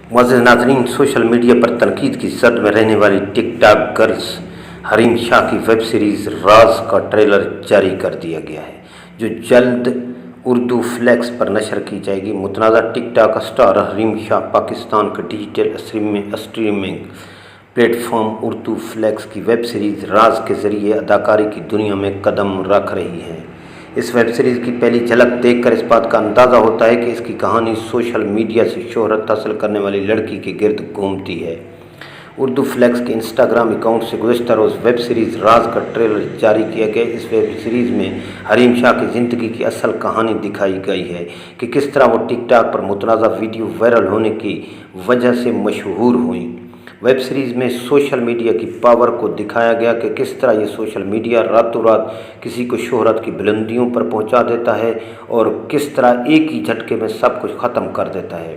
मुअज़्ज़ज़ नाज़रीन, social media पर तनकीद की जद में रहने वाली tick tock girls Hareem Shah की वेब सीरीज़ राज का ट्रेलर जारी कर दिया गया है, जो जल्द उर्दू फ्लेक्स पर नशर की जाएगी। मुतनाज़ा TikTok star Hareem Shah Pakistan के digital streaming platform Urduflix की वेब सीरीज़ राज के ज़रिए अदाकारी की दुनिया में कदम रख रही है। इस वेब सीरीज़ की पहली झलक देखकर इस बात का अंदाज़ा होता है कि इसकी कहानी सोशल मीडिया से शोहरत हासिल करने वाली लड़की के गिर्द घूमती है। उर्दू फ्लेक्स के इंस्टाग्राम अकाउंट से गुज़श्ता रोज़ वेब सीरीज़ राज का ट्रेलर जारी किया गया। इस वेब सीरीज़ में हरीम शाह की ज़िंदगी की असल कहानी दिखाई गई है कि किस तरह वो टिकटॉक पर मुतनाज़ा वीडियो वायरल होने की वजह से मशहूर हुई। वेब सीरीज़ में सोशल मीडिया की पावर को दिखाया गया कि किस तरह ये सोशल मीडिया रातों रात किसी को शोहरत की बुलंदियों पर पहुंचा देता है और किस तरह एक ही झटके में सब कुछ ख़त्म कर देता है।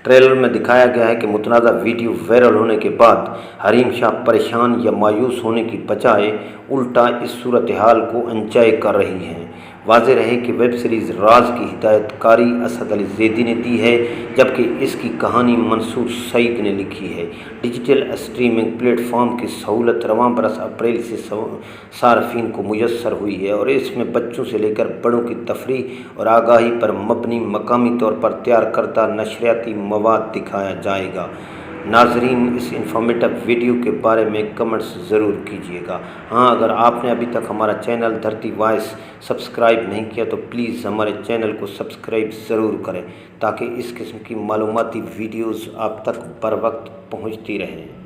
ट्रेलर में दिखाया गया है कि मुतनाज़ा वीडियो वायरल होने के बाद हरीम शाह परेशान या मायूस होने की बजाय उल्टा इस सूरत हाल को एंजॉय कर रही हैं। वाज़ेह रहे कि वेब सीरीज़ राज की हिदायतकारी असद अली ज़ैदी ने दी है, जबकि इसकी कहानी मंसूर सईद ने लिखी है। डिजिटल स्ट्रीमिंग प्लेटफॉर्म की सहूलत रवां बरस अप्रैल से सार्फिन को मुयस्सर हुई है और इसमें बच्चों से लेकर बड़ों की तफरीह और आगाही पर मबनी मकामी तौर पर तैयार करदा नशरियाती मवाद दिखाया जाएगा। नाजरीन, इस इंफॉर्मेटिव वीडियो के बारे में कमेंट्स ज़रूर कीजिएगा। हाँ, अगर आपने अभी तक हमारा चैनल धरती वॉइस सब्सक्राइब नहीं किया तो प्लीज़ हमारे चैनल को सब्सक्राइब ज़रूर करें, ताकि इस किस्म की मालूमाती वीडियोज़ आप तक बर वक्त पहुँचती रहें।